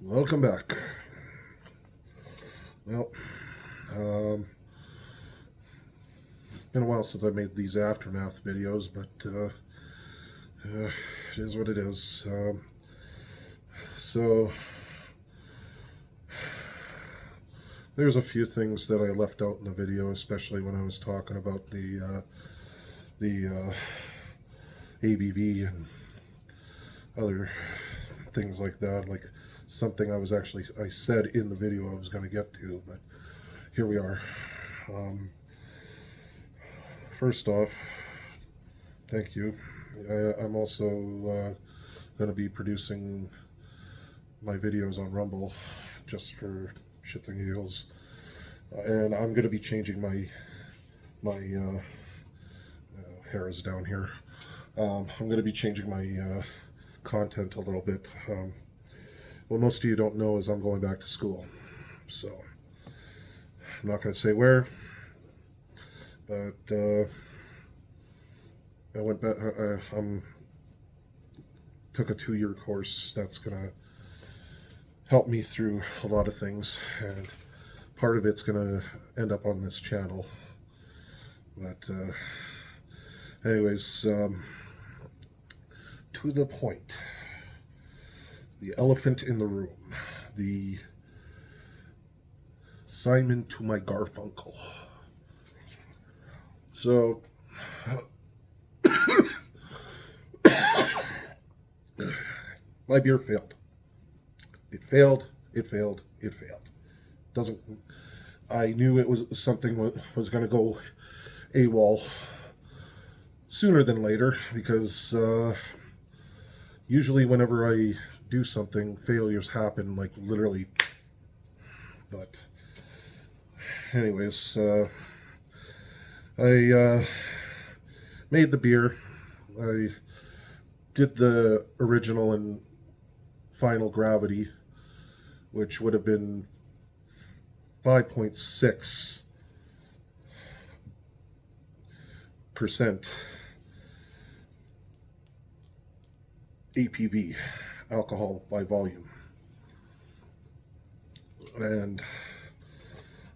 Welcome back. Well, been a while since I made these aftermath videos, but it is what it is. So there's a few things that I left out in the video, especially when I was talking about the ABV and other things like that, like something I said in the video I was going to get to, but here we are. First off, thank you. I'm also going to be producing my videos on Rumble just for shits and giggles, and I'm going to be changing my hair is down here. I'm going to be changing my content a little bit. What most of you don't know is I'm going back to school, so I'm not going to say where, but I went back. Took a 2-year course that's going to help me through a lot of things, and part of it's going to end up on this channel. But anyways, to the point. The elephant in the room. The Simon to my Garfunkel. So, my beer failed. It failed. It failed. It failed. Doesn't. I knew it was something was going to go AWOL sooner than later, because usually whenever I do something, failures happen, like literally. But anyways, I made the beer. I did the original and final gravity, which would have been 5.6% APV, alcohol by volume. And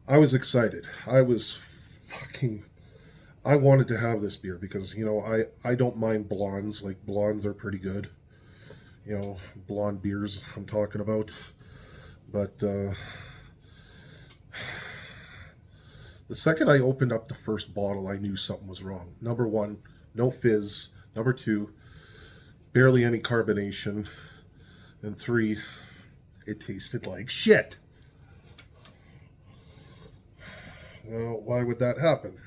I was excited. I wanted to have this beer because, I don't mind blondes. Like, blondes are pretty good. Blonde beers I'm talking about. But the second I opened up the first bottle, I knew something was wrong. Number one, no fizz. Number two, barely any carbonation. And three, it tasted like shit. Well, why would that happen?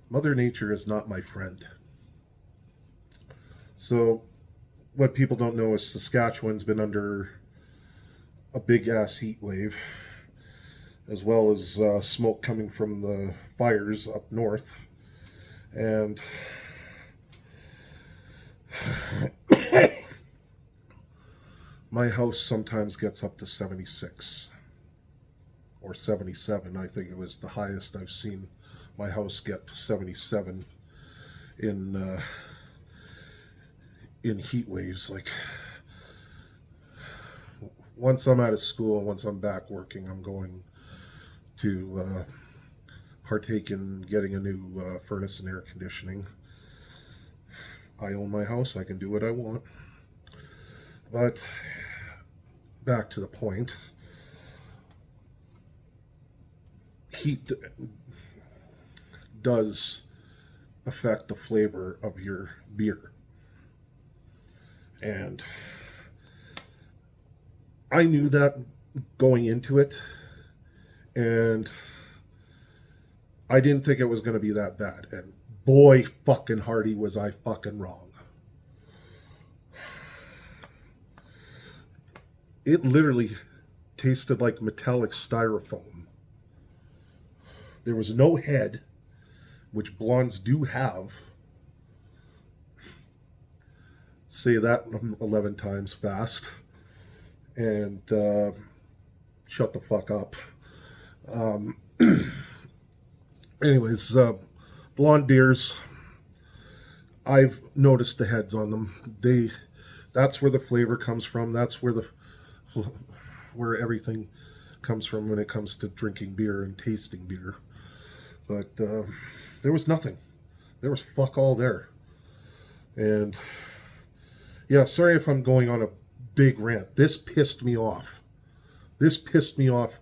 Mother Nature is not my friend. So, what people don't know is Saskatchewan's been under a big ass heat wave, as well as smoke coming from the fires up north. And my house sometimes gets up to 76 or 77. I think it was the highest I've seen my house get to 77 in heat waves. Like, once I'm out of school, once I'm back working, I'm going to partake in getting a new furnace and air conditioning. I own my house. I can do what I want. But back to the point. Heat does affect the flavor of your beer. And I knew that going into it, and I didn't think it was going to be that bad. And boy fucking hardy was I fucking wrong. It literally tasted like metallic styrofoam. There was no head, which blondes do have. Say that 11 times fast. And shut the fuck up. Anyways, blonde beers. I've noticed the heads on them. That's where the flavor comes from. That's where everything comes from when it comes to drinking beer and tasting beer. But there was nothing. There was fuck all there. And yeah, sorry if I'm going on a big rant. This pissed me off. This pissed me off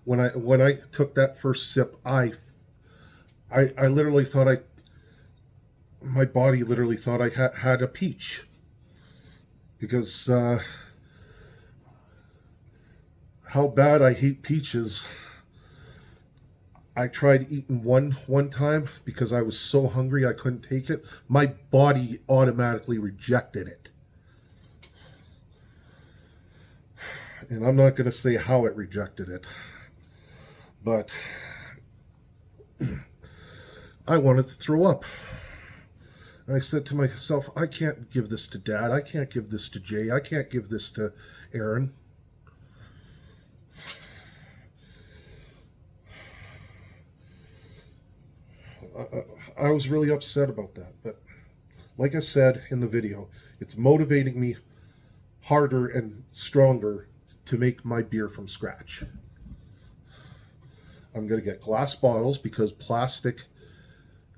when I took that first sip. I literally thought my body literally thought I had a peach, because how bad I hate peaches. I tried eating one time because I was so hungry I couldn't take it. My body automatically rejected it. And I'm not going to say how it rejected it, but I wanted to throw up. And I said to myself, I can't give this to Dad. I can't give this to Jay. I can't give this to Aaron. I was really upset about that. But like I said in the video, it's motivating me harder and stronger to make my beer from scratch. I'm going to get glass bottles because plastic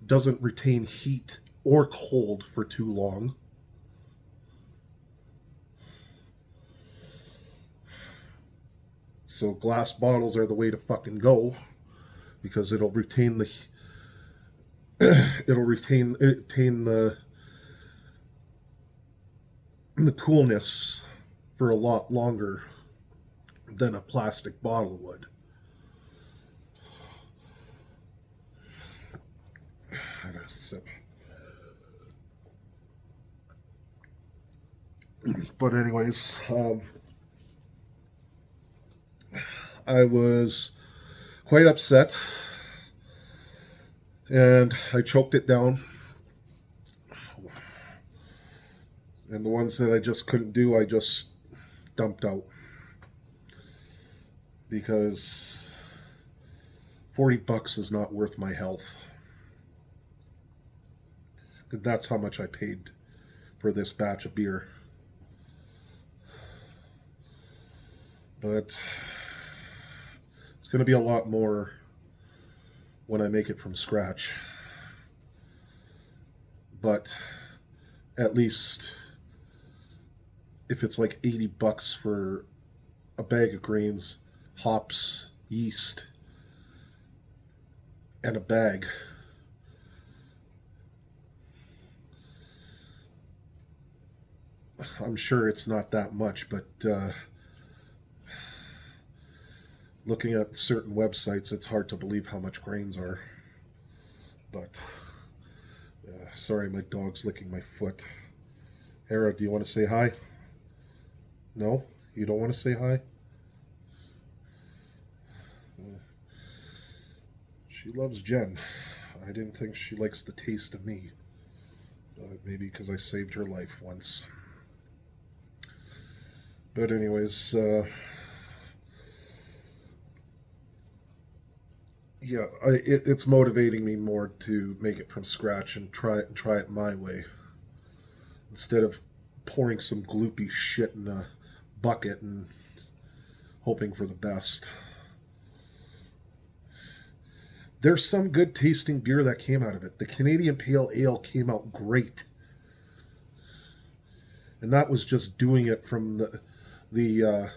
doesn't retain heat or cold for too long. So glass bottles are the way to fucking go, because it'll retain the coolness for a lot longer than a plastic bottle would. I gotta sip. But anyways, I was quite upset, and I choked it down. And the ones that I just couldn't do, I just dumped out. Because $40 is not worth my health. That's how much I paid for this batch of beer. But it's going to be a lot more when I make it from scratch. But at least if it's like $80 for a bag of grains, hops, yeast, and a bag, I'm sure it's not that much, but looking at certain websites, it's hard to believe how much grains are. But sorry, my dog's licking my foot. Hera, do you want to say hi? No? You don't want to say hi? She loves Jen. I didn't think she likes the taste of me. Maybe because I saved her life once. But anyways, yeah, it's motivating me more to make it from scratch and try it my way, instead of pouring some gloopy shit in a bucket and hoping for the best. There's some good tasting beer that came out of it. The Canadian Pale Ale came out great. And that was just doing it from the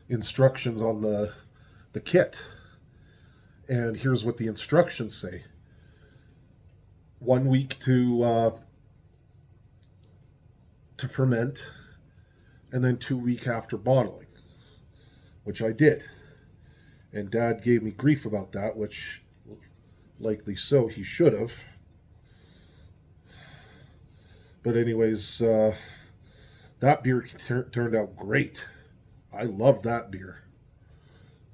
instructions on the kit. And here's what the instructions say. 1 week to ferment, and then 2 weeks after bottling, which I did. And Dad gave me grief about that, which likely so, he should have. But anyways, that beer turned out great. I love that beer.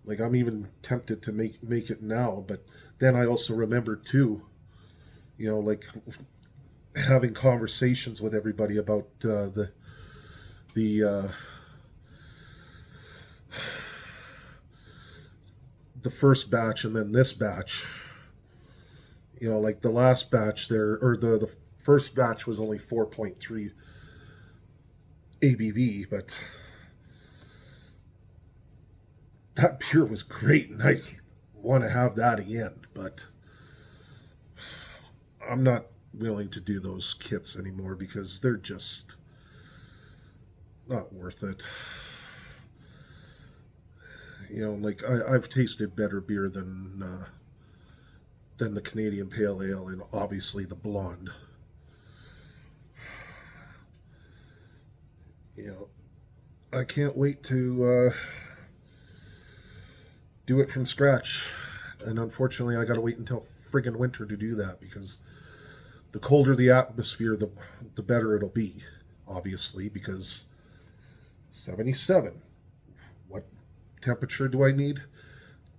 Like, I'm even tempted to make it now, but then I also remember too, like having conversations with everybody about the first batch and then this batch. Like the last batch there, or the first batch was only 4.3 ABV, but that beer was great, and I want to have that again, but I'm not willing to do those kits anymore because they're just not worth it. You know, like I've tasted better beer than the Canadian Pale Ale and obviously the Blonde. You know, I can't wait to do it from scratch, and unfortunately, I got to wait until friggin' winter to do that because the colder the atmosphere, the better it'll be. Obviously, because 77. What temperature do I need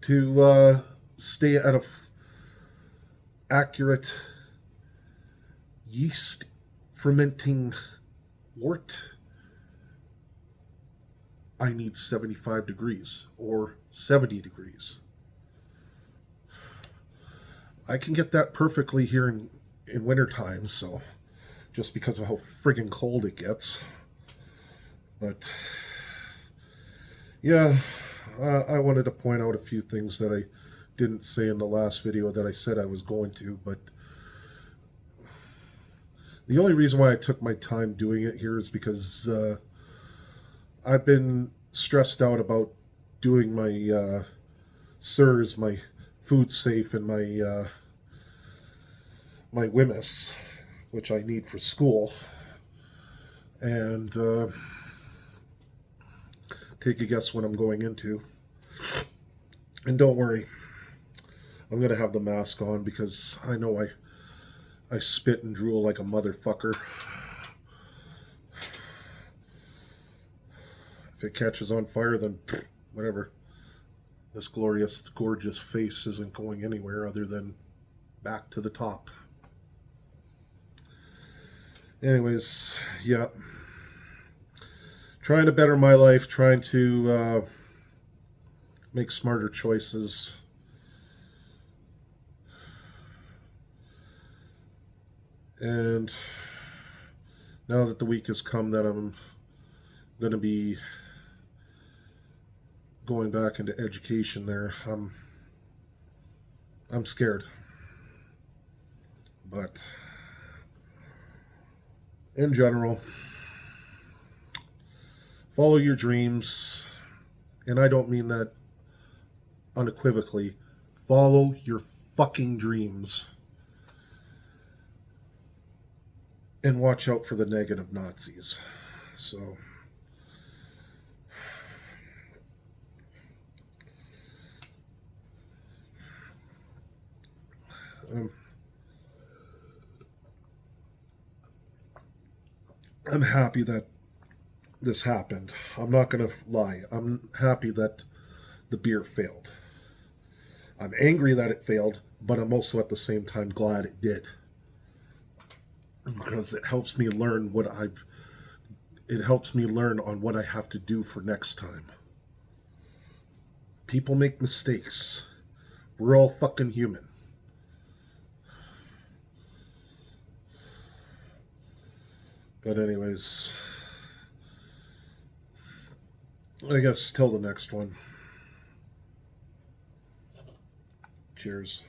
to stay at a accurate yeast fermenting wort? I need 75 degrees or 70 degrees. I can get that perfectly here in winter time, so just because of how friggin' cold it gets. But yeah, I wanted to point out a few things that I didn't say in the last video that I said I was going to, but the only reason why I took my time doing it here is because I've been stressed out about doing my SIRS, my food safe, and my WHMIS, which I need for school. And take a guess what I'm going into. And don't worry, I'm going to have the mask on because I know I spit and drool like a motherfucker. If it catches on fire, then whatever. This glorious, gorgeous face isn't going anywhere other than back to the top. Anyways, yeah. Trying to better my life, trying to make smarter choices. And now that the week has come that I'm going to be going back into education there, I'm scared. But in general, follow your dreams, and I don't mean that unequivocally. Follow your fucking dreams. And watch out for the negative Nazis. So I'm happy that this happened. I'm not going to lie. I'm happy that the beer failed. I'm angry that it failed, but I'm also at the same time glad it did. Because it helps me learn it helps me learn on what I have to do for next time. People make mistakes. We're all fucking human. But anyways, I guess till the next one. Cheers.